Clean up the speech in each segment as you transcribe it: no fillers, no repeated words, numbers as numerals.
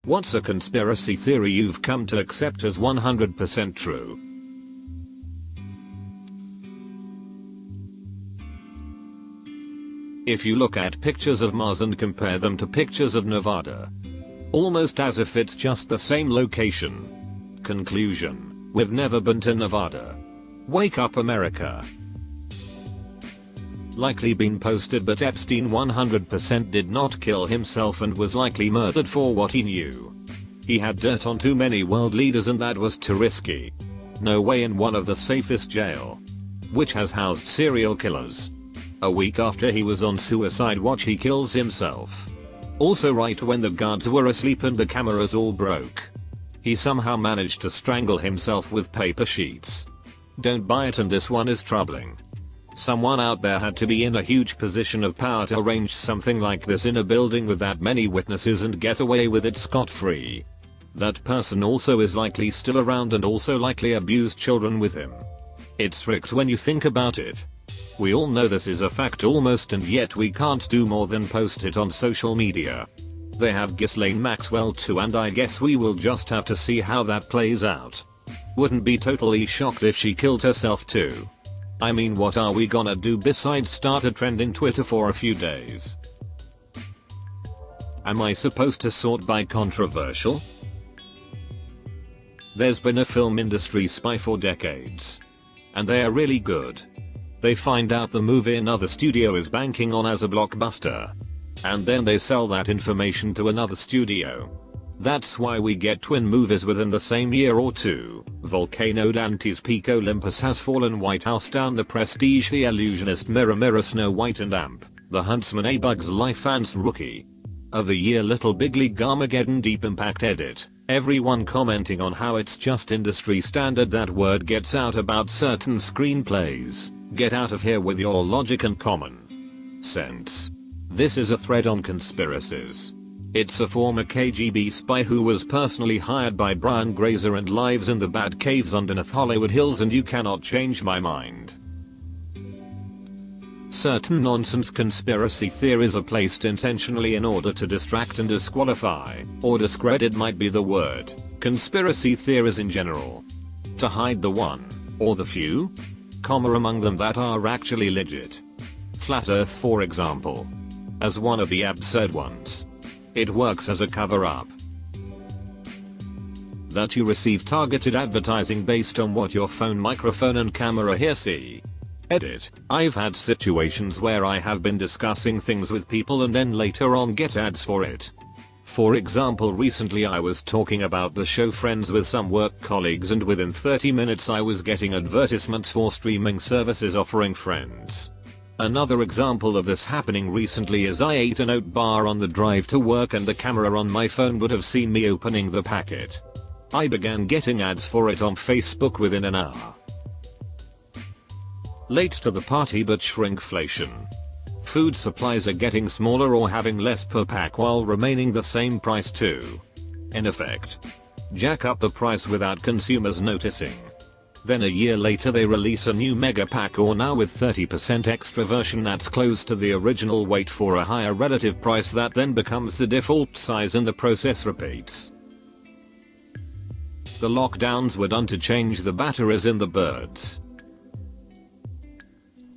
What's a conspiracy theory you've come to accept as 100% true? If you look at pictures of Mars and compare them to pictures of Nevada, almost as if it's just the same location. Conclusion: we've never been to Nevada. Wake up, America. Likely been posted, but Epstein 100% did not kill himself and was likely murdered for what he knew. He had dirt on too many world leaders and that was too risky. No way in one of the safest jail, which has housed serial killers. A week after he was on suicide watch, he kills himself. Also right when the guards were asleep and the cameras all broke. He somehow managed to strangle himself with paper sheets. Don't buy it, and this one is troubling. Someone out there had to be in a huge position of power to arrange something like this in a building with that many witnesses and get away with it scot-free. That person also is likely still around and also likely abused children with him. It's fricked when you think about it. We all know this is a fact almost, and yet we can't do more than post it on social media. They have Ghislaine Maxwell too, and I guess we will just have to see how that plays out. Wouldn't be totally shocked if she killed herself too. I mean, what are we gonna do besides start a trend in Twitter for a few days? Am I supposed to sort by controversial? There's been a film industry spy for decades. And they are really good. They find out the movie another studio is banking on as a blockbuster. And then they sell that information to another studio. That's why we get twin movies within the same year or two. Volcano Dante's Peak Olympus Has Fallen, White House Down, The Prestige, The Illusionist, Mirror Mirror, Snow White and Amp, The Huntsman, A Bug's Life, and Rookie of the Year, Little Big League, Armageddon, Deep Impact. Edit. Everyone commenting on how it's just industry standard that word gets out about certain screenplays. Get out of here with your logic and common sense. This is a thread on conspiracies. It's a former KGB spy who was personally hired by Brian Grazer and lives in the bad caves underneath Hollywood Hills, and you cannot change my mind. Certain nonsense conspiracy theories are placed intentionally in order to distract and disqualify, or discredit might be the word, conspiracy theories in general. To hide the one, or the few, among them that are actually legit. Flat Earth, for example, as one of the absurd ones. It works as a cover-up. That you receive targeted advertising based on what your phone microphone and camera hear. See. Edit. I've had situations where I have been discussing things with people and then later on get ads for it. For example, recently I was talking about the show Friends with some work colleagues, and within 30 minutes I was getting advertisements for streaming services offering Friends. Another example of this happening recently is I ate an oat bar on the drive to work and the camera on my phone would have seen me opening the packet. I began getting ads for it on Facebook within an hour. Late to the party but shrinkflation. Food supplies are getting smaller or having less per pack while remaining the same price too. In effect, jack up the price without consumers noticing. Then a year later they release a new mega pack, or now with 30% extra version that's close to the original weight for a higher relative price that then becomes the default size and the process repeats. The lockdowns were done to change the batteries in the birds.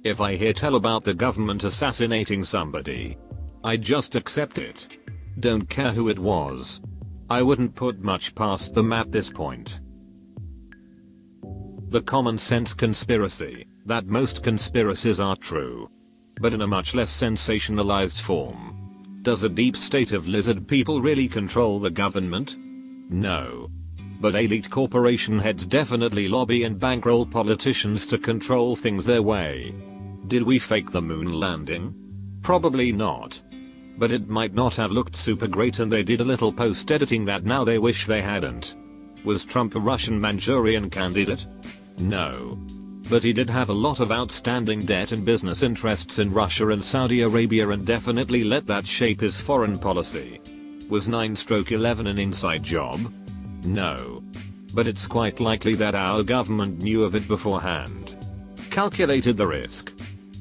If I hear tell about the government assassinating somebody, I just accept it. Don't care who it was. I wouldn't put much past them at this point. The common sense conspiracy, that most conspiracies are true, but in a much less sensationalized form. Does a deep state of lizard people really control the government? No. But elite corporation heads definitely lobby and bankroll politicians to control things their way. Did we fake the moon landing? Probably not. But it might not have looked super great, and they did a little post editing that now they wish they hadn't. Was Trump a Russian Manchurian candidate? No. But he did have a lot of outstanding debt and business interests in Russia and Saudi Arabia, and definitely let that shape his foreign policy. Was 9/11 an inside job? No. But it's quite likely that our government knew of it beforehand, calculated the risk,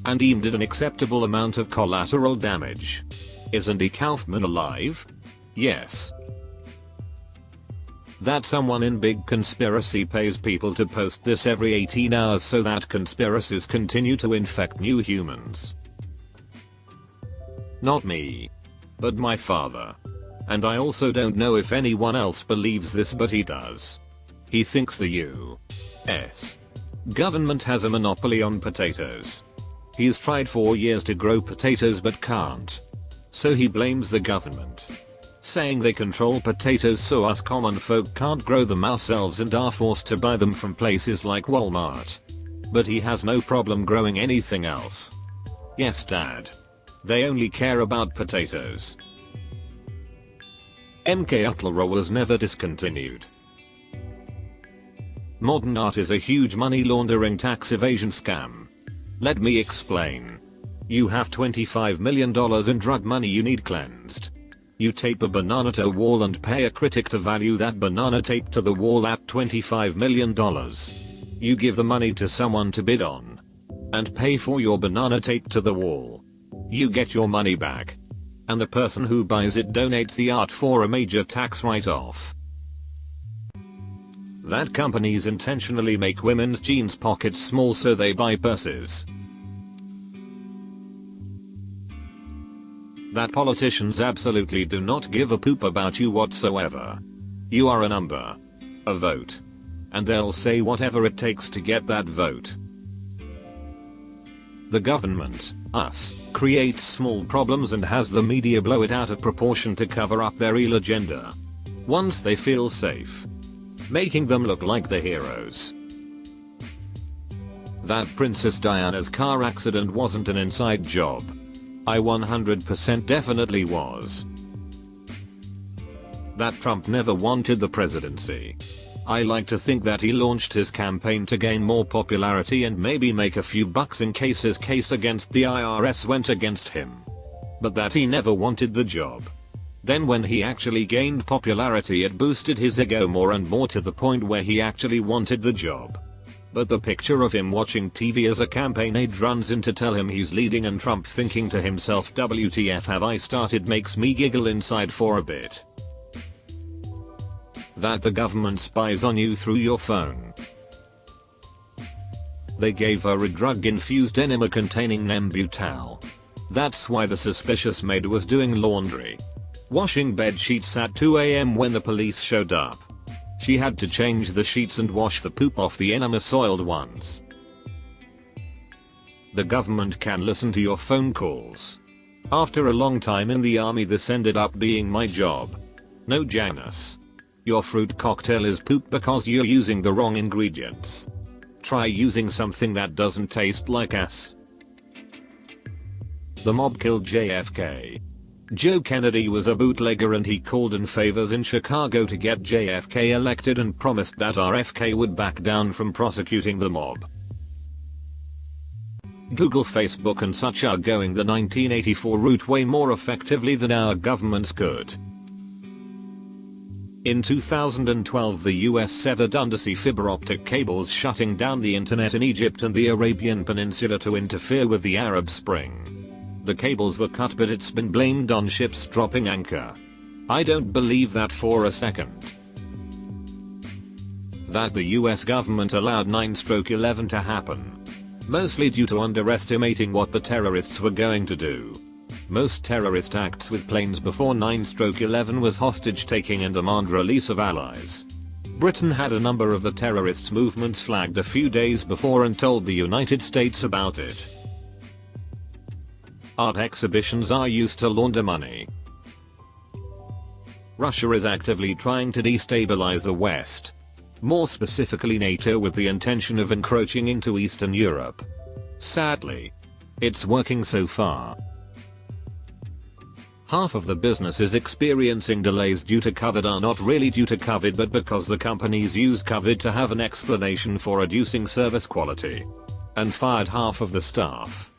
and deemed it an acceptable amount of collateral damage. Is Andy Kaufman alive? Yes. That someone in big conspiracy pays people to post this every 18 hours so that conspiracies continue to infect new humans. Not me. But my father. And I also don't know if anyone else believes this, but he does. He thinks the U.S. government has a monopoly on potatoes. He's tried for years to grow potatoes but can't. So he blames the government, saying they control potatoes so us common folk can't grow them ourselves and are forced to buy them from places like Walmart. But he has no problem growing anything else. Yes, Dad. They only care about potatoes. MK Ultra was never discontinued. Modern art is a huge money laundering tax evasion scam. Let me explain. You have $25 million in drug money you need cleansed. You tape a banana to a wall and pay a critic to value that banana tape to the wall at $25 million. You give the money to someone to bid on and pay for your banana tape to the wall. You get your money back. And the person who buys it donates the art for a major tax write-off. That companies intentionally make women's jeans pockets small so they buy purses. That politicians absolutely do not give a poop about you whatsoever. You are a number. A vote. And they'll say whatever it takes to get that vote. The government, us, creates small problems and has the media blow it out of proportion to cover up their real agenda. Once they feel safe, making them look like the heroes. That Princess Diana's car accident wasn't an inside job. I 100% definitely was. That Trump never wanted the presidency. I like to think that he launched his campaign to gain more popularity and maybe make a few bucks in case his case against the IRS went against him. But that he never wanted the job. Then when he actually gained popularity, it boosted his ego more and more to the point where he actually wanted the job. But the picture of him watching TV as a campaign aide runs in to tell him he's leading and Trump thinking to himself, WTF have I started, makes me giggle inside for a bit. That the government spies on you through your phone. They gave her a drug-infused enema containing Nembutal. That's why the suspicious maid was doing laundry, washing bed sheets at 2 AM when the police showed up. She had to change the sheets and wash the poop off the enema-soiled ones. The government can listen to your phone calls. After a long time in the army, this ended up being my job. No Janus. Your fruit cocktail is poop because you're using the wrong ingredients. Try using something that doesn't taste like ass. The mob killed JFK. Joe Kennedy was a bootlegger and he called in favors in Chicago to get JFK elected and promised that RFK would back down from prosecuting the mob. Google, Facebook and such are going the 1984 route way more effectively than our governments could. In 2012, the US severed undersea fiber optic cables, shutting down the internet in Egypt and the Arabian Peninsula to interfere with the Arab Spring. The cables were cut, but it's been blamed on ships dropping anchor. I don't believe that for a second. That the US government allowed 9/11 to happen. Mostly due to underestimating what the terrorists were going to do. Most terrorist acts with planes before 9/11 was hostage taking and demand release of allies. Britain had a number of the terrorists' movements flagged a few days before and told the United States about it. Art exhibitions are used to launder money. Russia is actively trying to destabilize the West. More specifically NATO, with the intention of encroaching into Eastern Europe. Sadly, it's working so far. Half of the businesses experiencing delays due to COVID are not really due to COVID, but because the companies used COVID to have an explanation for reducing service quality. And fired half of the staff.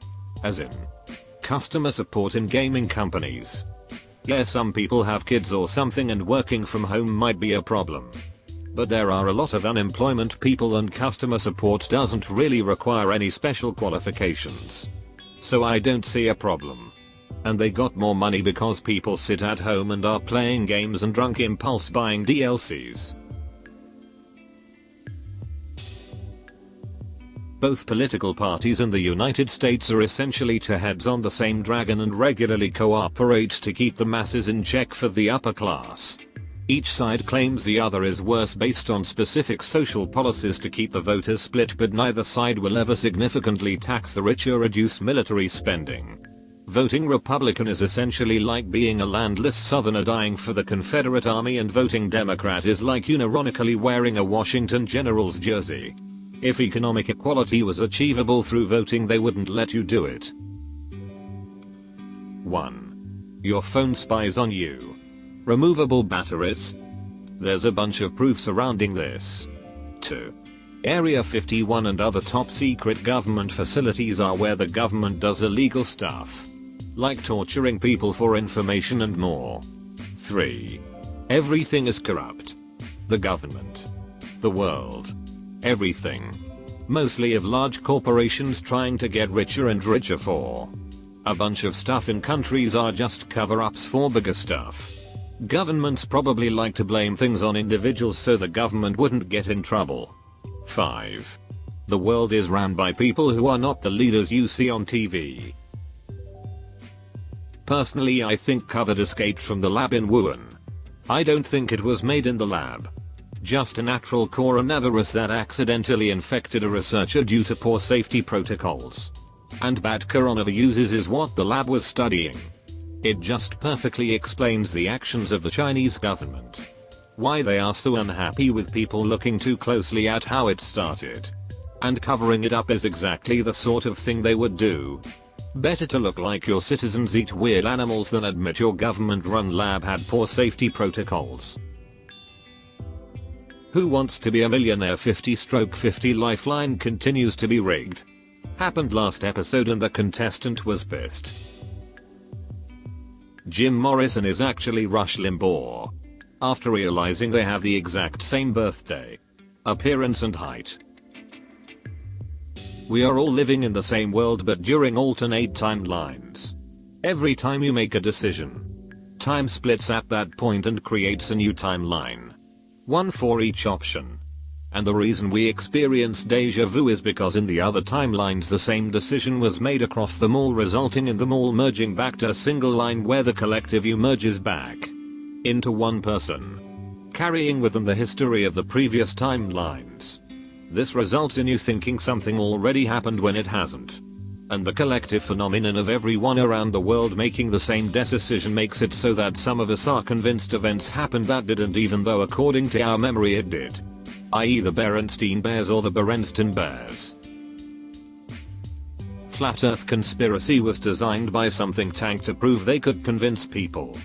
As in, customer support in gaming companies. Yeah, some people have kids or something and working from home might be a problem. But there are a lot of unemployment people and customer support doesn't really require any special qualifications. So I don't see a problem. And they got more money because people sit at home and are playing games and drunk impulse buying DLCs. Both political parties in the United States are essentially two heads on the same dragon and regularly cooperate to keep the masses in check for the upper class. Each side claims the other is worse based on specific social policies to keep the voters split, but neither side will ever significantly tax the rich or reduce military spending. Voting Republican is essentially like being a landless Southerner dying for the Confederate Army, and voting Democrat is like unironically wearing a Washington Generals jersey. If economic equality was achievable through voting, they wouldn't let you do it. 1. Your phone spies on you. Removable batteries? There's a bunch of proof surrounding this. 2. Area 51 and other top secret government facilities are where the government does illegal stuff, like torturing people for information and more. 3. Everything is corrupt. The government. The world. Everything. Mostly of large corporations trying to get richer and richer for a bunch of stuff in countries are just cover-ups for bigger stuff. Governments probably like to blame things on individuals so the government wouldn't get in trouble. 5. The world is ran by people who are not the leaders you see on TV. Personally, I think COVID escaped from the lab in Wuhan. I don't think it was made in the lab. Just a natural coronavirus that accidentally infected a researcher due to poor safety protocols. And bad coronaviruses is what the lab was studying. It just perfectly explains the actions of the Chinese government. Why they are so unhappy with people looking too closely at how it started. And covering it up is exactly the sort of thing they would do. Better to look like your citizens eat weird animals than admit your government-run lab had poor safety protocols. Who Wants to Be a Millionaire 50/50 Lifeline continues to be rigged. Happened last episode and the contestant was pissed. Jim Morrison is actually Rush Limbaugh. After realizing they have the exact same birthday, appearance and height. We are all living in the same world but during alternate timelines. Every time you make a decision, time splits at that point and creates a new timeline. One for each option. And the reason we experience deja vu is because in the other timelines the same decision was made across them all, resulting in them all merging back to a single line where the collective you merges back into one person, carrying with them the history of the previous timelines. This results in you thinking something already happened when it hasn't. And the collective phenomenon of everyone around the world making the same decision makes it so that some of us are convinced events happened that didn't, even though according to our memory it did. I.e. the Berenstein Bears or the Berenstain Bears. Flat Earth conspiracy was designed by some think tank to prove they could convince people,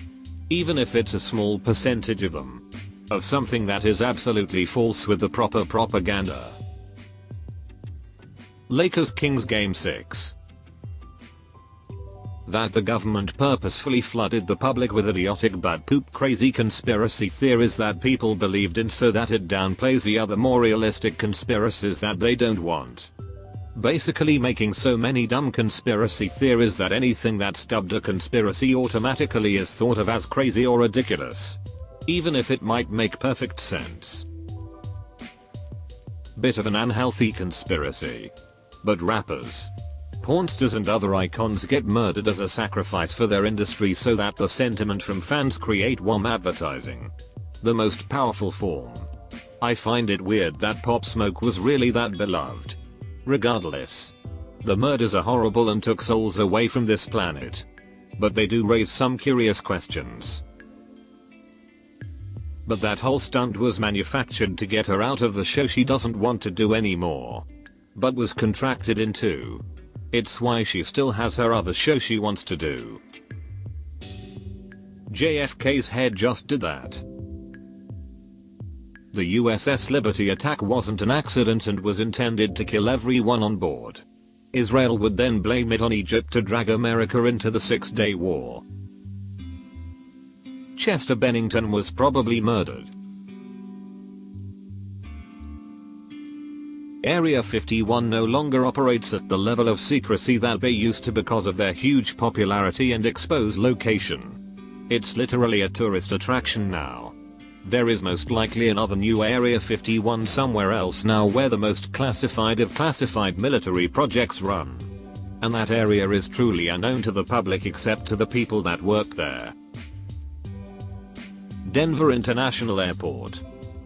even if it's a small percentage of them, of something that is absolutely false with the proper propaganda. Lakers Kings Game 6. That the government purposefully flooded the public with idiotic bad poop crazy conspiracy theories that people believed in so that it downplays the other more realistic conspiracies that they don't want. Basically making so many dumb conspiracy theories that anything that's dubbed a conspiracy automatically is thought of as crazy or ridiculous, even if it might make perfect sense. Bit of an unhealthy conspiracy. But rappers, pornsters and other icons get murdered as a sacrifice for their industry so that the sentiment from fans create warm advertising. The most powerful form. I find it weird that Pop Smoke was really that beloved. Regardless, the murders are horrible and took souls away from this planet. But they do raise some curious questions. But that whole stunt was manufactured to get her out of the show she doesn't want to do anymore, but was contracted into. It's why she still has her other show she wants to do. JFK's head just did that. The USS Liberty attack wasn't an accident and was intended to kill everyone on board. Israel would then blame it on Egypt to drag America into the Six-Day War. Chester Bennington was probably murdered. Area 51 no longer operates at the level of secrecy that they used to because of their huge popularity and exposed location. It's literally a tourist attraction now. There is most likely another new Area 51 somewhere else now where the most classified of classified military projects run. And that area is truly unknown to the public except to the people that work there. Denver International Airport.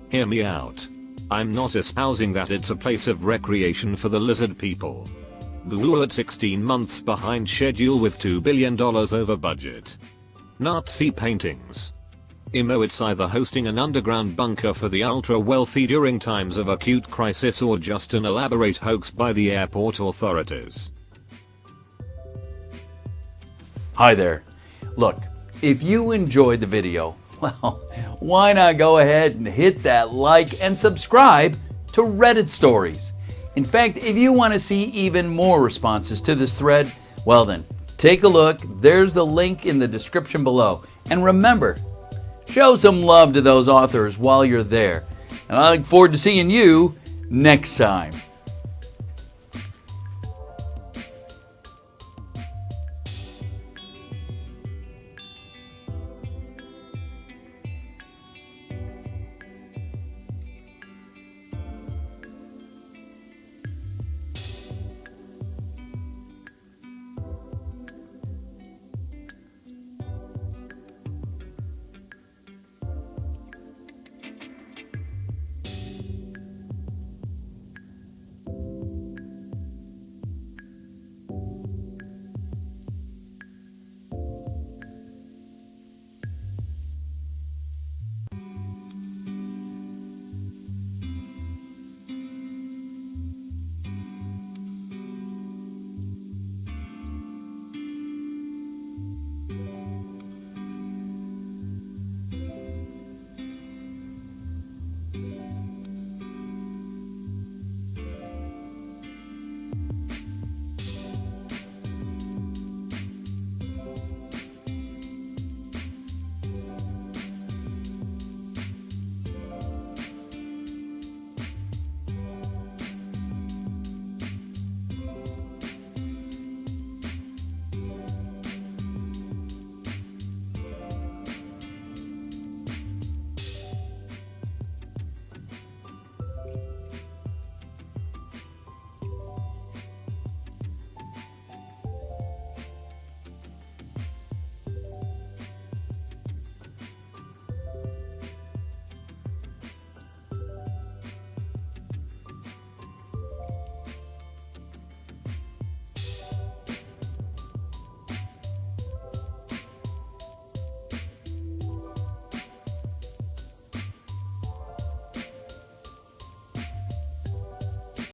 Hear me out. I'm not espousing that it's a place of recreation for the lizard people. Boo at 16 months behind schedule with $2 billion over budget. Nazi paintings. It's either hosting an underground bunker for the ultra wealthy during times of acute crisis or just an elaborate hoax by the airport authorities. Hi there. Look, if you enjoyed the video, well, why not go ahead and hit that like and subscribe to Reddit Stories. In fact, if you want to see even more responses to this thread, well then, take a look. There's the link in the description below. And remember, show some love to those authors while you're there. And I look forward to seeing you next time.